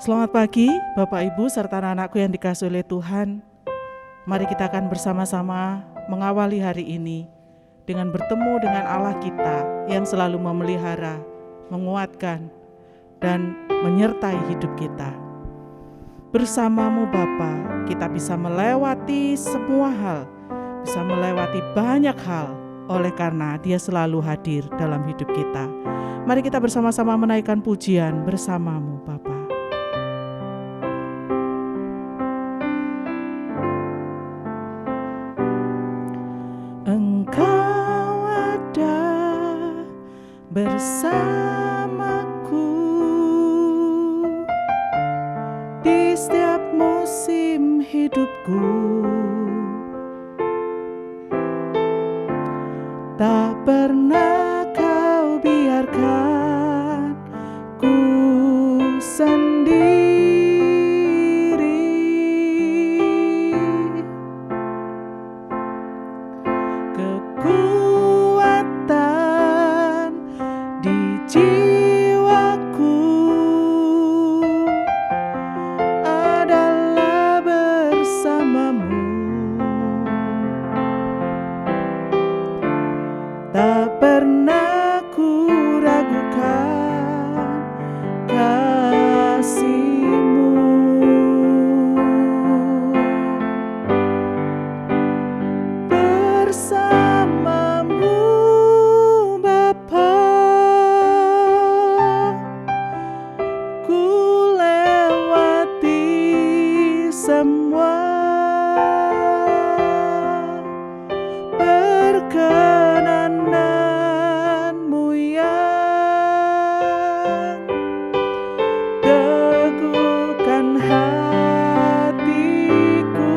Selamat pagi Bapak Ibu serta anak-anakku yang dikasihi oleh Tuhan. Mari kita akan bersama-sama mengawali hari ini dengan bertemu dengan Allah kita yang selalu memelihara, menguatkan, dan menyertai hidup kita. Bersamamu Bapa, kita bisa melewati semua hal, bisa melewati banyak hal oleh karena Dia selalu hadir dalam hidup kita. Mari kita bersama-sama menaikkan pujian bersamamu Bapa. Engkau ada bersamaku di setiap musim hidupku. Tak pernah kau biarkan ku sendiri. Kekuatan di jiwaku adalah bersamamu. Tak pernah ku ragukan kasih-Mu. Bersamamu Bapa, ku lewati semua perkenanan-Mu yang teguhkan hatiku.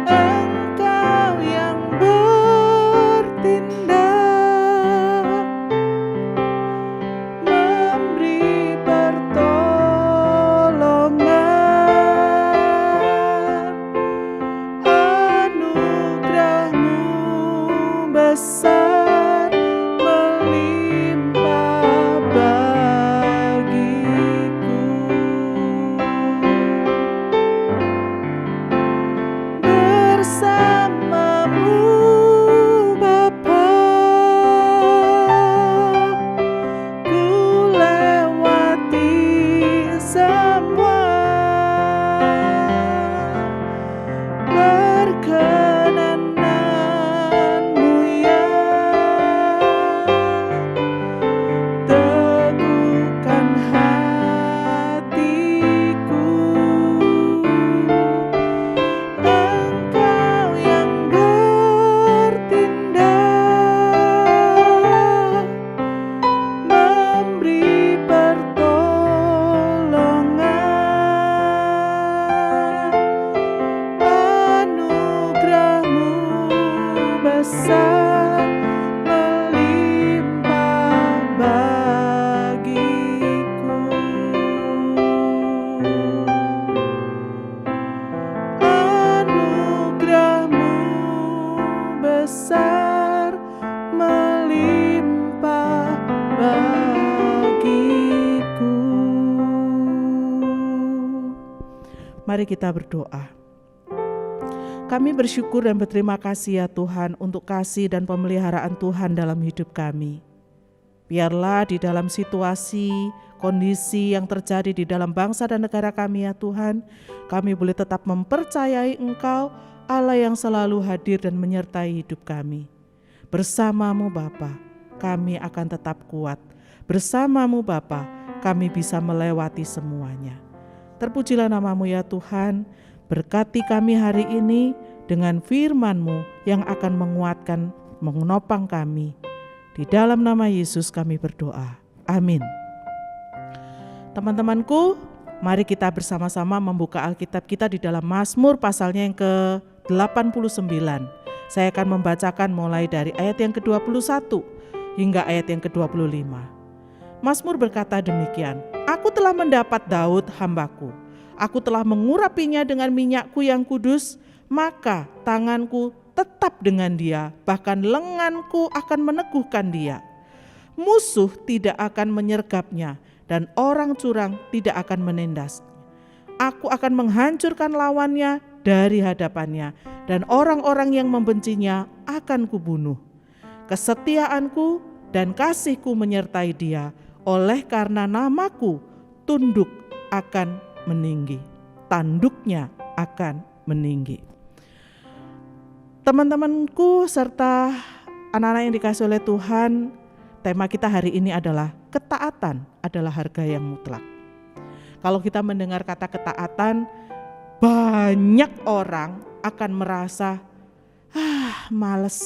Engkau yang bertindak, memberi pertolongan. Anugerah-Mu besar melimpah bagiku. Bersamamu Bapa, ku lewati semua perkenanan-Mu yang teguhkan hatiku. Engkau yang bertindak, memberi pertolongan. Anugerah-Mu besar melimpah bagiku. Anugerah-Mu besar melimpah bagiku. Mari kita berdoa. Kami bersyukur dan berterima kasih ya Tuhan untuk kasih dan pemeliharaan Tuhan dalam hidup kami. Biarlah di dalam situasi, kondisi yang terjadi di dalam bangsa dan negara kami ya Tuhan, kami boleh tetap mempercayai Engkau, Allah yang selalu hadir dan menyertai hidup kami. Bersamamu Bapa, kami akan tetap kuat. Bersamamu Bapa, kami bisa melewati semuanya. Terpujilah nama-Mu ya Tuhan. Berkati kami hari ini dengan firman-Mu yang akan menguatkan, menopang kami. Di dalam nama Yesus kami berdoa. Amin. Teman-temanku, mari kita bersama-sama membuka Alkitab kita di dalam Mazmur pasalnya yang ke-89. Saya akan membacakan mulai dari ayat yang ke-21 hingga ayat yang ke-25. Mazmur berkata demikian, "Aku telah mendapat Daud hambaku. Aku telah mengurapinya dengan minyakku yang kudus, maka tanganku tetap tetap dengan dia, bahkan lenganku akan meneguhkan dia. Musuh tidak akan menyergapnya, dan orang curang tidak akan menindasnya. Aku akan menghancurkan lawannya dari hadapannya, dan orang-orang yang membencinya akan kubunuh. Kesetiaanku dan kasihku menyertai dia, oleh karena namaku tunduk akan meninggi. Tanduknya akan meninggi. Teman-temanku serta anak-anak yang dikasihi oleh Tuhan, tema kita hari ini adalah ketaatan adalah harga yang mutlak. Kalau kita mendengar kata ketaatan, banyak orang akan merasa males.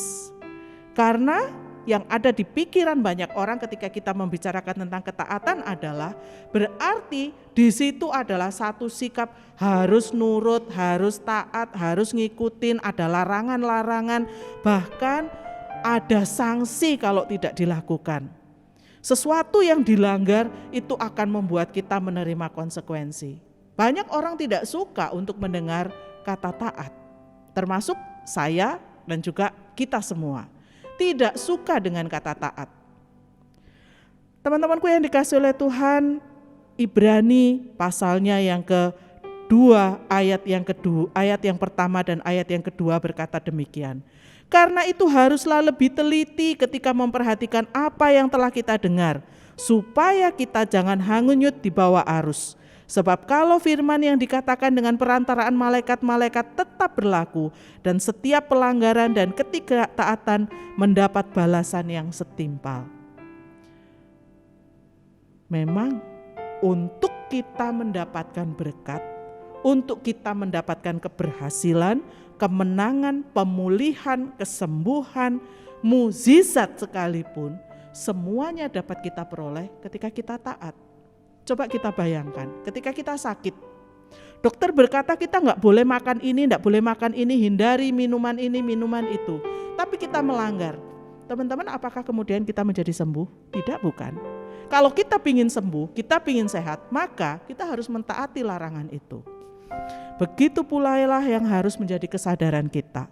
Karena yang ada di pikiran banyak orang ketika kita membicarakan tentang ketaatan adalah berarti di situ adalah satu sikap harus nurut, harus taat, harus ngikutin, ada larangan-larangan, bahkan ada sanksi kalau tidak dilakukan. Sesuatu yang dilanggar itu akan membuat kita menerima konsekuensi. Banyak orang tidak suka untuk mendengar kata taat, termasuk saya dan juga kita semua. Tidak suka dengan kata taat. Teman-temanku yang dikasihi oleh Tuhan, Ibrani pasalnya yang kedua, ayat yang pertama dan ayat yang kedua berkata demikian. Karena itu haruslah lebih teliti ketika memperhatikan apa yang telah kita dengar, supaya kita jangan hanyut di bawah arus. Sebab kalau firman yang dikatakan dengan perantaraan malaikat-malaikat tetap berlaku, dan setiap pelanggaran dan ketidaktaatan mendapat balasan yang setimpal. Memang untuk kita mendapatkan berkat, untuk kita mendapatkan keberhasilan, kemenangan, pemulihan, kesembuhan, mukjizat sekalipun, semuanya dapat kita peroleh ketika kita taat. Coba kita bayangkan, ketika kita sakit, dokter berkata kita nggak boleh makan ini, nggak boleh makan ini, hindari minuman ini, minuman itu. Tapi kita melanggar. Teman-teman, apakah kemudian kita menjadi sembuh? Tidak, bukan. Kalau kita pingin sembuh, kita pingin sehat, maka kita harus mentaati larangan itu. Begitu pula lah yang harus menjadi kesadaran kita.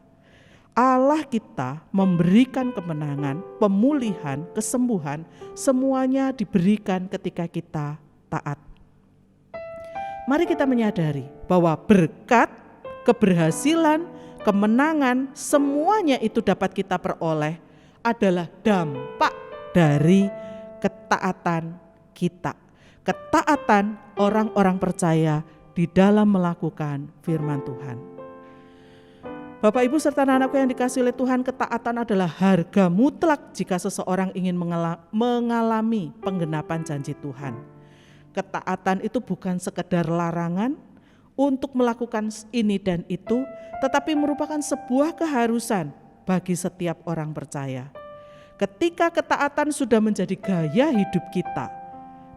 Allah kita memberikan kemenangan, pemulihan, kesembuhan, semuanya diberikan ketika kita taat. Mari kita menyadari bahwa berkat, keberhasilan, kemenangan, semuanya itu dapat kita peroleh adalah dampak dari ketaatan kita. Ketaatan orang-orang percaya di dalam melakukan firman Tuhan. Bapak Ibu serta anak-anakku yang dikasihi oleh Tuhan, ketaatan adalah harga mutlak jika seseorang ingin mengalami penggenapan janji Tuhan. Ketaatan itu bukan sekedar larangan untuk melakukan ini dan itu, tetapi merupakan sebuah keharusan bagi setiap orang percaya. Ketika ketaatan sudah menjadi gaya hidup kita,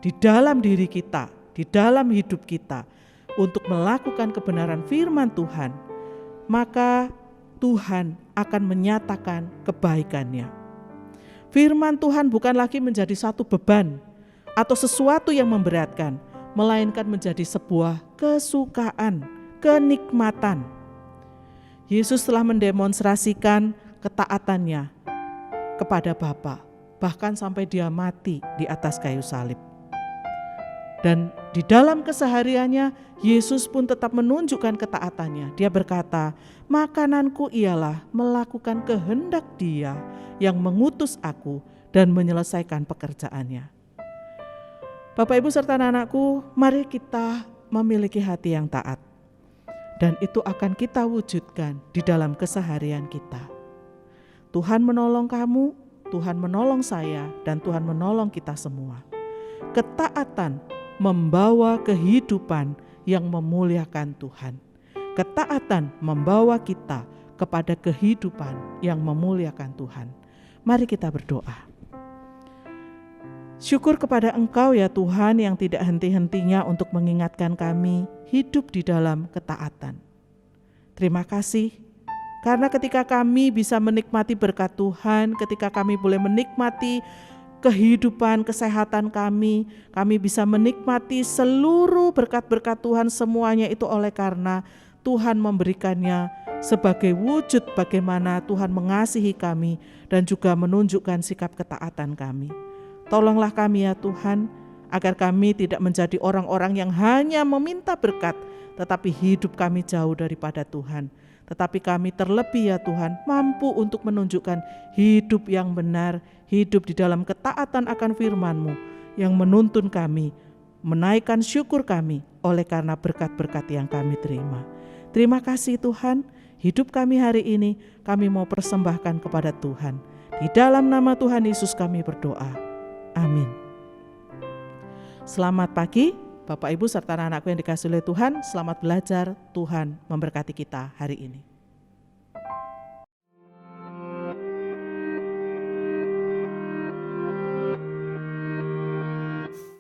di dalam diri kita, di dalam hidup kita, untuk melakukan kebenaran firman Tuhan, maka Tuhan akan menyatakan kebaikannya. Firman Tuhan bukan lagi menjadi satu beban atau sesuatu yang memberatkan, melainkan menjadi sebuah kesukaan, kenikmatan. Yesus telah mendemonstrasikan ketaatannya kepada Bapa, bahkan sampai dia mati di atas kayu salib. Dan di dalam kesehariannya, Yesus pun tetap menunjukkan ketaatannya. Dia berkata, makananku ialah melakukan kehendak Dia yang mengutus aku dan menyelesaikan pekerjaannya. Bapak Ibu serta anak-anakku, mari kita memiliki hati yang taat. Dan itu akan kita wujudkan di dalam keseharian kita. Tuhan menolong kamu, Tuhan menolong saya, dan Tuhan menolong kita semua. Ketaatan membawa kehidupan yang memuliakan Tuhan. Ketaatan membawa kita kepada kehidupan yang memuliakan Tuhan. Mari kita berdoa. Syukur kepada Engkau ya Tuhan yang tidak henti-hentinya untuk mengingatkan kami hidup di dalam ketaatan. Terima kasih karena ketika kami bisa menikmati berkat Tuhan, ketika kami boleh menikmati kehidupan, kesehatan kami bisa menikmati seluruh berkat-berkat Tuhan, semuanya itu oleh karena Tuhan memberikannya sebagai wujud bagaimana Tuhan mengasihi kami dan juga menunjukkan sikap ketaatan kami. Tolonglah kami ya Tuhan, agar kami tidak menjadi orang-orang yang hanya meminta berkat, tetapi hidup kami jauh daripada Tuhan. Tetapi kami terlebih ya Tuhan, mampu untuk menunjukkan hidup yang benar, hidup di dalam ketaatan akan firman-Mu, yang menuntun kami, menaikkan syukur kami oleh karena berkat-berkat yang kami terima. Terima kasih Tuhan, hidup kami hari ini kami mau persembahkan kepada Tuhan. Di dalam nama Tuhan Yesus kami berdoa. Amin. Selamat pagi Bapak Ibu serta anak-anakku yang dikasihi oleh Tuhan. Selamat belajar, Tuhan memberkati kita hari ini.